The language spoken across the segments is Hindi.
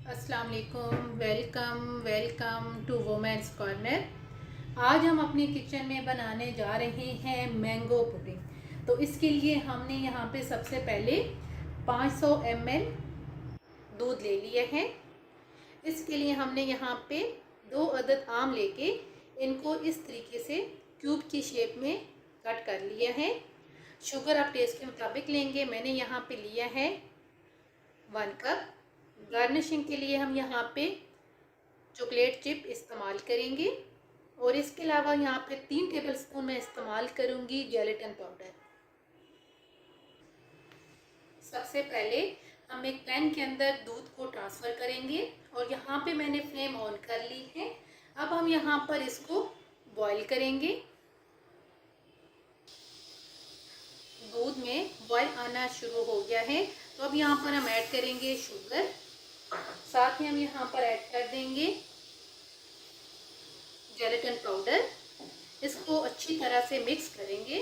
अस्सलाम वालेकुम। Welcome welcome to women's corner. आज हम अपने किचन में बनाने जा रहे हैं मैंगो पुडिंग। तो इसके लिए हमने यहाँ पे सबसे पहले 500 ml दूध ले लिया है। इसके लिए हमने यहाँ पे 2 अदद आम लेके इनको इस तरीके से क्यूब की शेप में कट कर लिया है। शुगर आप टेस्ट के मुताबिक लेंगे। मैंने यहाँ पे लिया है 1 कप। गार्निशिंग के लिए हम यहाँ पे चॉकलेट चिप इस्तेमाल करेंगे और इसके अलावा यहाँ पे 3 टेबलस्पून मैं इस्तेमाल करूँगी जेलेटिन पाउडर। सबसे पहले हम एक पैन के अंदर दूध को ट्रांसफ़र करेंगे और यहाँ पे मैंने फ्लेम ऑन कर ली है। अब हम यहाँ पर इसको बॉईल करेंगे। दूध में बॉईल आना शुरू हो गया है तो अब यहाँ पर हम ऐड करेंगे शुगर। साथ ही हम यहाँ पर ऐड कर देंगे जेलेटिन पाउडर। इसको अच्छी तरह से मिक्स करेंगे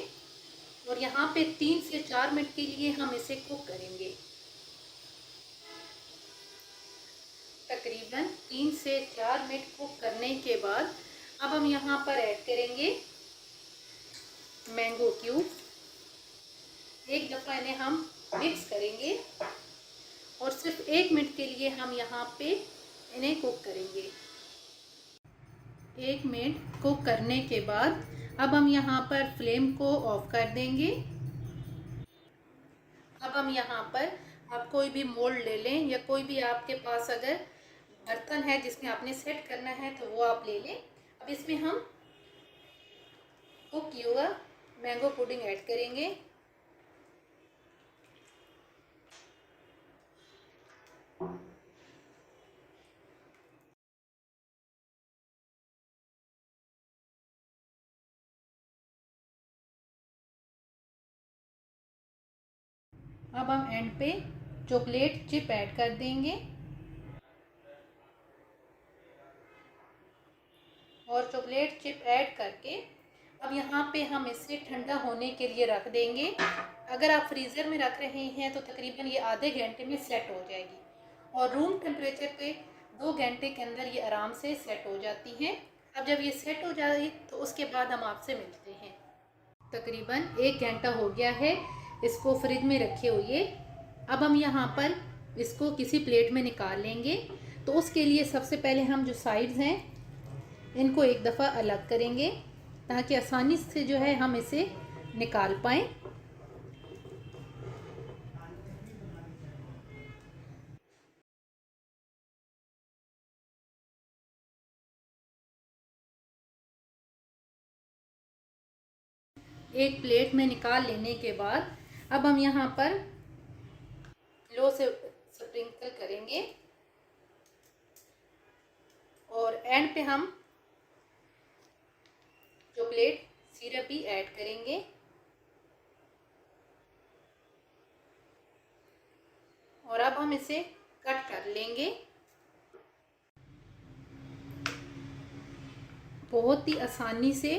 और यहाँ पे 3 से 4 मिनट के लिए हम इसे कुक करेंगे। तकरीबन 3 से 4 मिनट कुक करने के बाद अब हम यहाँ पर ऐड करेंगे मैंगो क्यूब। एक दफ़ा इन्हें हम मिक्स करेंगे और सिर्फ 1 मिनट के लिए हम यहाँ पे इन्हें कुक करेंगे। 1 मिनट कुक करने के बाद अब हम यहाँ पर फ्लेम को ऑफ कर देंगे। अब हम यहाँ पर आप कोई भी मोल्ड ले लें या कोई भी आपके पास अगर बर्तन है जिसमें आपने सेट करना है तो वो आप ले लें। अब इसमें हम कुक किया हुआ मैंगो पुडिंग ऐड करेंगे। अब हम एंड पे चॉकलेट चिप ऐड कर देंगे और चॉकलेट चिप ऐड करके अब यहाँ पे हम इसे ठंडा होने के लिए रख देंगे। अगर आप फ्रीज़र में रख रहे हैं तो तकरीबन ये आधे घंटे में सेट हो जाएगी और रूम टेम्परेचर पे 2 घंटे के अंदर ये आराम से सेट हो जाती हैं। अब जब ये सेट हो जाए तो उसके बाद हम आपसे मिलते हैं। तकरीबन 1 घंटा हो गया है इसको फ्रिज में रखे हुए। अब हम यहाँ पर इसको किसी प्लेट में निकाल लेंगे। तो उसके लिए सबसे पहले हम जो साइड्स हैं इनको एक दफ़ा अलग करेंगे ताकि आसानी से जो है हम इसे निकाल पाएँ। एक प्लेट में निकाल लेने के बाद अब हम यहाँ पर लो से स्प्रिंकल करेंगे और एंड पे हम चॉकलेट सिरप भी ऐड करेंगे और अब हम इसे कट कर लेंगे। बहुत ही आसानी से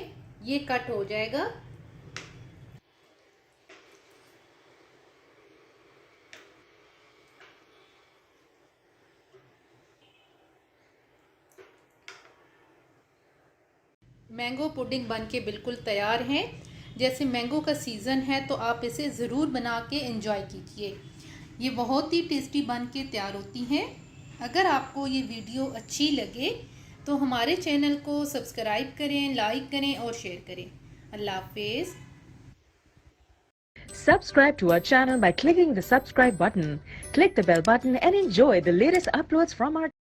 ये कट हो जाएगा। मैंगो पुडिंग बनके बिल्कुल तैयार हैं। जैसे मैंगो का सीज़न है तो आप इसे ज़रूर बना के एंजॉय कीजिए। ये बहुत ही टेस्टी बन के तैयार होती हैं। अगर आपको ये वीडियो अच्छी लगे तो हमारे चैनल को सब्सक्राइब करें, लाइक करें और शेयर करें। अल्लाह हाफिज़। Subscribe to our channel by clicking the subscribe button. Click the bell button and enjoy the latest uploads from our channel.